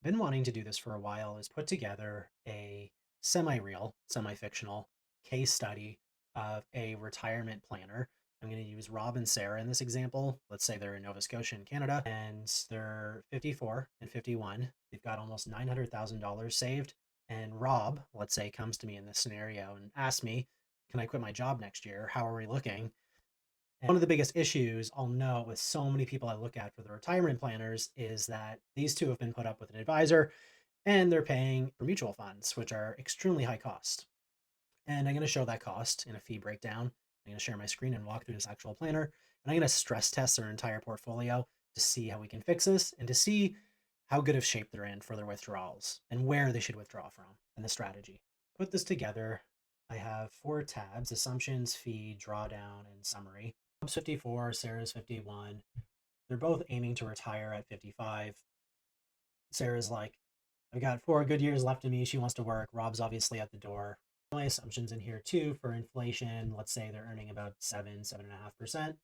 been wanting to do this for a while is put together a semi-real, semi-fictional case study of a retirement planner. I'm going to use Rob and Sarah in this example. Let's say they're in Nova Scotia in Canada and they're 54 and 51. They've got almost $900,000 saved. And Rob, let's say, comes to me in this scenario and asks me, can I quit my job next year? How are we looking? And one of the biggest issues I'll note with so many people I look at for the retirement planners is that these two have been put up with an advisor and they're paying for mutual funds, which are extremely high cost. And I'm going to show that cost in a fee breakdown. I'm going to share my screen and walk through this actual planner. And I'm going to stress test their entire portfolio to see how we can fix this and to see how good of shape they're in for their withdrawals and where they should withdraw from and the strategy. Put this together. I have 4 tabs: assumptions, fee, drawdown, and summary. Bob's 54, Sarah's 51. They're both aiming to retire at 55. Sarah's like, I've got 4 good years left in me. She wants to work. Rob's obviously at the door. My assumptions in here too for inflation. Let's say they're earning about 7.5%.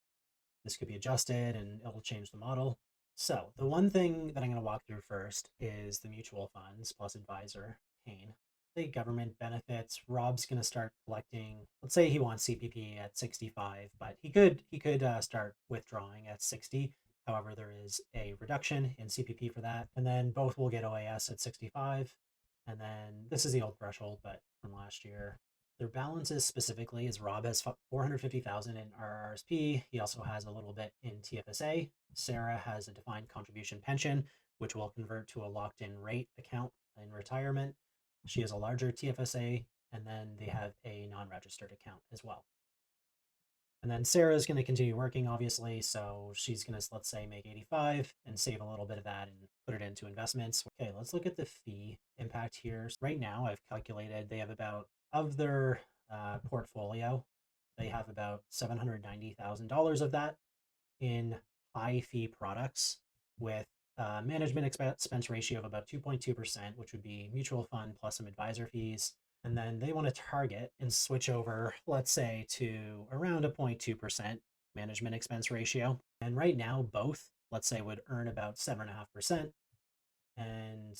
This could be adjusted and it'll change the model. So the one thing that I'm going to walk through first is the mutual funds plus advisor pain. The government benefits. Rob's going to start collecting. Let's say he wants CPP at 65, but he could start withdrawing at 60. However, there is a reduction in CPP for that, and then both will get OAS at 65. And then this is the old threshold, but from last year. Their balances specifically is Rob has 450,000 in RRSP. He also has a little bit in TFSA. Sarah has a defined contribution pension, which will convert to a locked-in rate account in retirement. She has a larger TFSA, and then they have a non-registered account as well. And then Sarah's going to continue working, obviously. So she's going to, let's say, make 85 and save a little bit of that and put it into investments. Okay, let's look at the fee impact here. Right now, I've calculated they have about, of their portfolio, they have about $790,000 of that in high fee products with management expense ratio of about 2.2%, which would be mutual fund plus some advisor fees. And then they want to target and switch over, let's say, to around a 0.2% management expense ratio. And right now, both, let's say, would earn about 7.5%. And,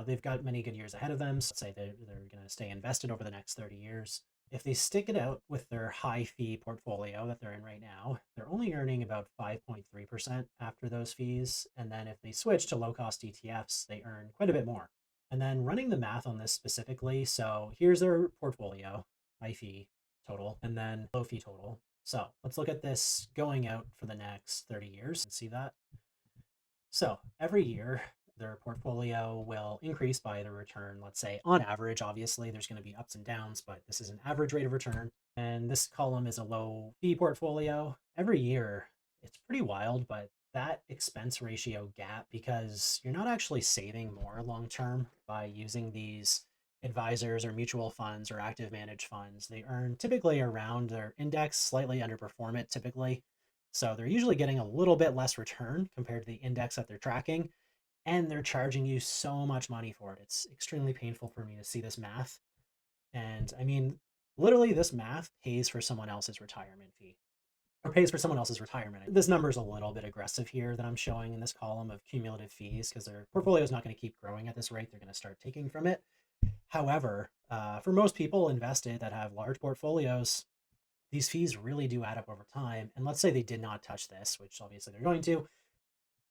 they've got many good years ahead of them. So let's say they're going to stay invested over the next 30 years. If they stick it out with their high fee portfolio that they're in right now, they're only earning about 5.3% after those fees. And then if they switch to low cost ETFs, they earn quite a bit more. And then running the math on this specifically, so here's their portfolio, high fee total, and then low fee total. So let's look at this going out for the next 30 years and see that. So every year, their portfolio will increase by the return. Let's say on average, obviously, there's going to be ups and downs, but this is an average rate of return. And this column is a low fee portfolio. Every year, it's pretty wild, but that expense ratio gap, because you're not actually saving more long term by using these advisors or mutual funds or active managed funds. They earn typically around their index, slightly underperform it typically. So they're usually getting a little bit less return compared to the index that they're tracking, and they're charging you so much money for it. It's extremely painful for me to see this math. And I mean, literally, this math pays for someone else's retirement fee or pays for someone else's retirement. This number is a little bit aggressive here that I'm showing in this column of cumulative fees because their portfolio is not going to keep growing at this rate. They're going to start taking from it. However, for most people invested that have large portfolios, these fees really do add up over time. And let's say they did not touch this, which obviously they're going to,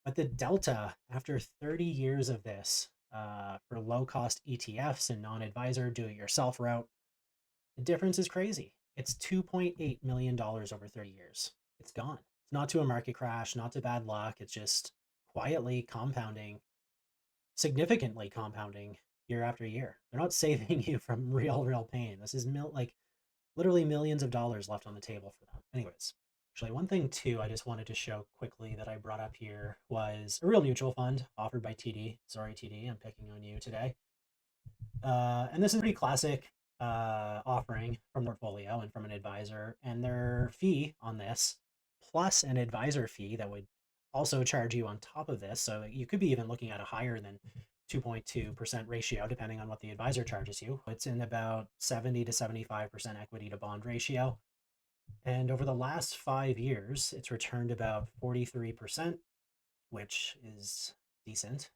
but the delta after 30 years of this for low cost ETFs and non advisor do it yourself route, the difference is crazy. It's $2.8 million over 30 years. It's gone. It's not to a market crash, not to bad luck. It's just quietly compounding, significantly compounding year after year. They're not saving you from real pain. This is literally millions of dollars left on the table for them. Anyways, actually, one thing too I just wanted to show quickly that I brought up here was a real mutual fund offered by TD. Sorry, TD, I'm picking on you today. And this is a pretty classic offering from the portfolio and from an advisor. And their fee on this, plus an advisor fee that would also charge you on top of this. So you could be even looking at a higher than 2.2% ratio, depending on what the advisor charges you. It's in about 70 to 75% equity to bond ratio. And over the last 5 years, it's returned about 43%, which is decent.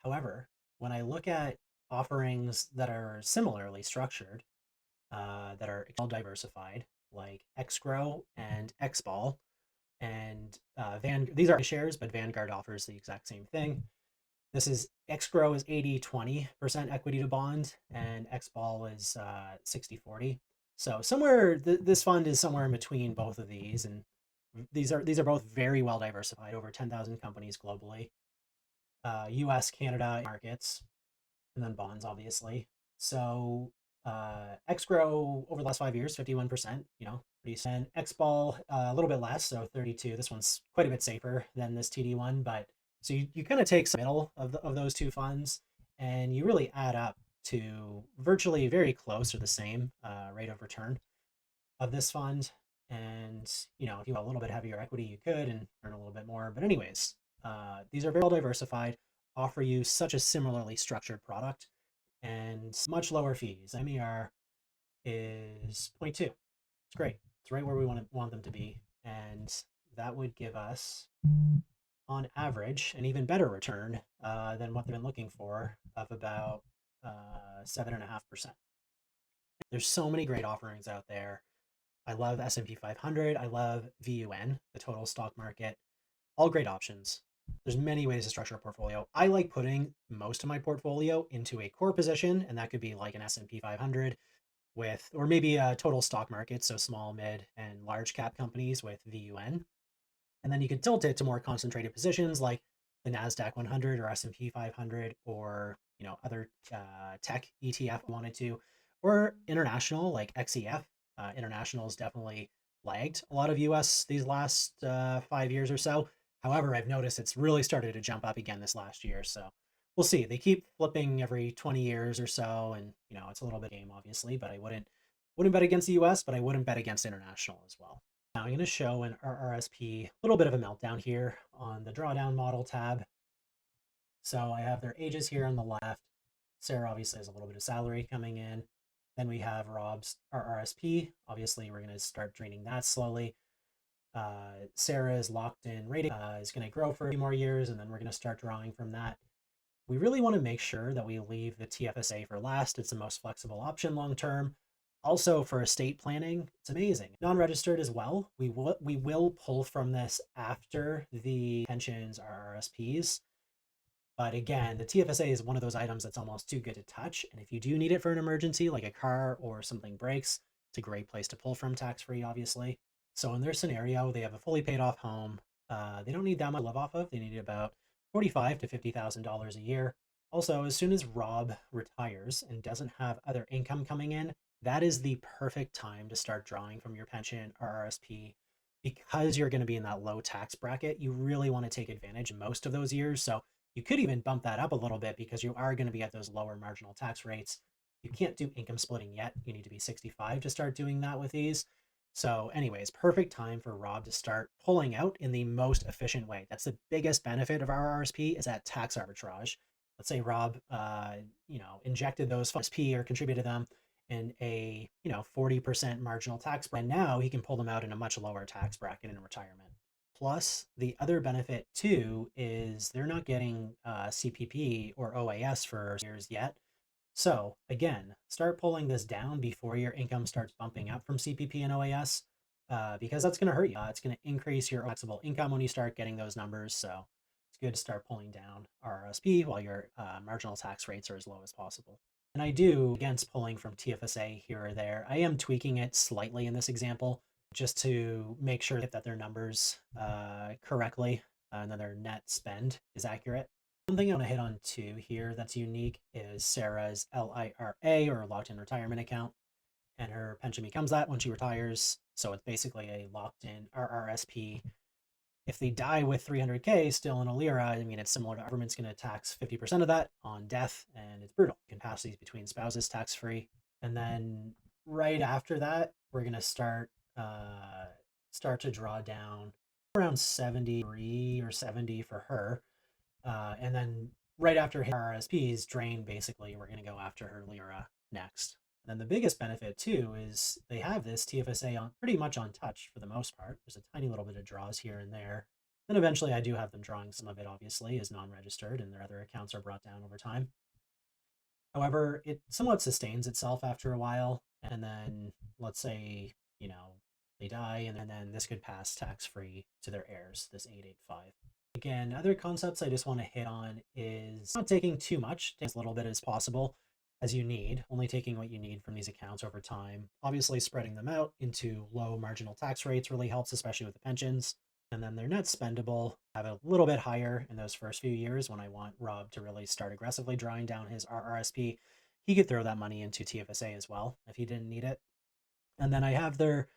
However, when I look at offerings that are similarly structured, that are well diversified, like XGrow and XBall, and these are shares, but Vanguard offers the exact same thing. This is XGrow is 80-20% equity to bond, and XBall is 60-40. So somewhere this fund is somewhere in between both of these, and these are both very well diversified, over 10,000 companies globally, U.S., Canada markets, and then bonds, obviously. So XGrow over the last 5 years, 51%, pretty. And XBall a little bit less, so 32. This one's quite a bit safer than this TD one, but so you kind of take the middle of those two funds, and you really add up to virtually very close or the same rate of return of this fund. And if you have a little bit heavier equity, you could and earn a little bit more. But anyways, these are very well diversified, offer you such a similarly structured product, and much lower fees. MER is 0.2. It's great. It's right where we want them to be, and that would give us, on average, an even better return than what they've been looking for, of about 7.5%. There's so many great offerings out there. I love S&P 500. I love VUN, the total stock market. All great options. There's many ways to structure a portfolio. I like putting most of my portfolio into a core position, and that could be like an S&P 500 with, or maybe a total stock market, so small, mid, and large cap companies with VUN. And then you could tilt it to more concentrated positions like the NASDAQ 100 or S&P 500, or other tech ETF wanted to, or international like XEF. International has definitely lagged a lot of US these last 5 years or so. However, I've noticed it's really started to jump up again this last year. So we'll see. They keep flipping every 20 years or so, and it's a little bit of game, obviously, but I wouldn't bet against the US, but I wouldn't bet against international as well. Now I'm going to show an RRSP, a little bit of a meltdown here on the drawdown model tab. So I have their ages here on the left. Sarah obviously has a little bit of salary coming in. Then we have Rob's RRSP. Obviously, we're going to start draining that slowly. Sarah's locked in rating is going to grow for a few more years, and then we're going to start drawing from that. We really want to make sure that we leave the TFSA for last. It's the most flexible option long term. Also, for estate planning, it's amazing. Non-registered as well. We will pull from this after the pensions RRSPs. But again, the TFSA is one of those items that's almost too good to touch. And if you do need it for an emergency, like a car or something breaks, it's a great place to pull from tax-free, obviously. So in their scenario, they have a fully paid off home. They don't need that much to live off of. They need about $45,000 to $50,000 a year. Also, as soon as Rob retires and doesn't have other income coming in, that is the perfect time to start drawing from your pension or RRSP. Because you're going to be in that low tax bracket, you really want to take advantage most of those years. So you could even bump that up a little bit because you are going to be at those lower marginal tax rates. You can't do income splitting yet. You need to be 65 to start doing that with these. So anyways, perfect time for Rob to start pulling out in the most efficient way. That's the biggest benefit of our RRSP, is that tax arbitrage. Let's say Rob, injected those funds or contributed them in a 40% marginal tax bracket, and now he can pull them out in a much lower tax bracket in retirement. Plus, the other benefit too is they're not getting CPP or OAS for years yet. So again, start pulling this down before your income starts bumping up from CPP and OAS, because that's going to hurt you. It's going to increase your taxable income when you start getting those numbers. So it's good to start pulling down RRSP while your marginal tax rates are as low as possible. And I do against pulling from TFSA here or there. I am tweaking it slightly in this example, just to make sure that their numbers correctly, and that their net spend is accurate. One thing I want to hit on too here that's unique is Sarah's LIRA, or locked in retirement account, and her pension becomes that when she retires. So it's basically a locked in RRSP. If they die with 300K still in a lira, I mean, it's similar to government's going to tax 50% of that on death, and it's brutal. You can pass these between spouses tax free. And then right after that, we're going to start to draw down around 73 or 70 for her. And then right after RRSPs drain, basically, we're going to go after her lira next. And then the biggest benefit too is they have this TFSA on pretty much untouched for the most part. There's a tiny little bit of draws here and there. Then eventually I do have them drawing some of it, obviously, as non-registered, and their other accounts are brought down over time. However, it somewhat sustains itself after a while, and then let's say, they die, and then this could pass tax-free to their heirs, this 885. Again, other concepts I just want to hit on is not taking too much, take as little bit as possible as you need, only taking what you need from these accounts over time. Obviously, spreading them out into low marginal tax rates really helps, especially with the pensions. And then their net spendable have a little bit higher in those first few years when I want Rob to really start aggressively drawing down his RRSP. He could throw that money into TFSA as well if he didn't need it. And then I have their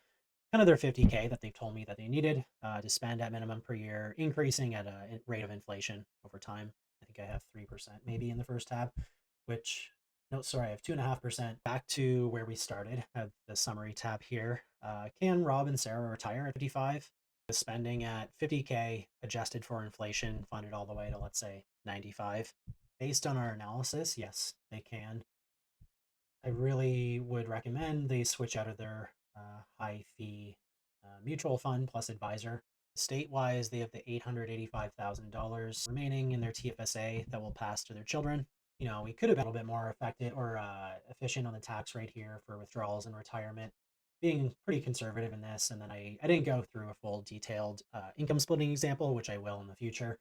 kind of their 50K that they've told me that they needed to spend at minimum per year, increasing at a rate of inflation over time. I think I have 3% maybe in the first tab, which, no, sorry, I have 2.5%. Back to where we started, I have the summary tab here. Can Rob and Sarah retire at 55? The spending at 50K adjusted for inflation, funded all the way to, let's say, 95. Based on our analysis, yes, they can. I really would recommend they switch out of their high fee mutual fund plus advisor. State wise, they have the $885,000 remaining in their TFSA that will pass to their children. We could have been a little bit more effective or efficient on the tax rate here for withdrawals and retirement, being pretty conservative in this. And then I didn't go through a full detailed income splitting example, which I will in the future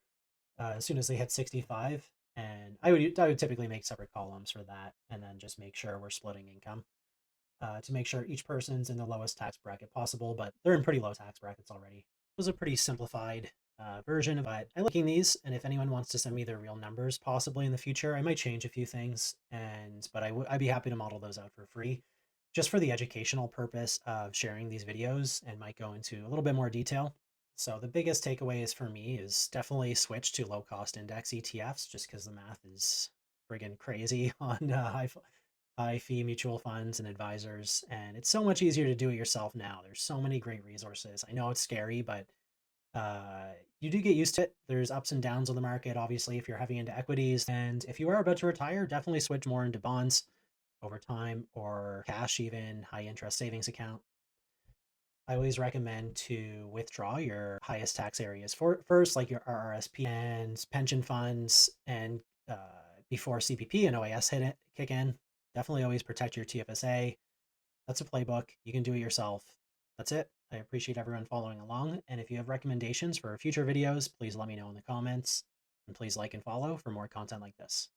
as soon as they hit 65. And I would typically make separate columns for that, and then just make sure we're splitting income to make sure each person's in the lowest tax bracket possible. But they're in pretty low tax brackets already. It was a pretty simplified version, but I like liking these. And if anyone wants to send me their real numbers, possibly in the future, I might change a few things. But I'd be happy to model those out for free, just for the educational purpose of sharing these videos, and might go into a little bit more detail. So the biggest takeaways for me is definitely switch to low cost index ETFs, just because the math is friggin' crazy on high fee mutual funds and advisors, and it's so much easier to do it yourself now. There's so many great resources. I know it's scary, but you do get used to it. There's ups and downs on the market, obviously, if you're heavy into equities, and if you are about to retire, definitely switch more into bonds over time, or cash, even high interest savings account. I always recommend to withdraw your highest tax areas first, like your RRSP and pension funds, and before CPP and OAS kick in. Definitely always protect your TFSA. That's a playbook. You can do it yourself. That's it. I appreciate everyone following along. And if you have recommendations for future videos, please let me know in the comments. And please like and follow for more content like this.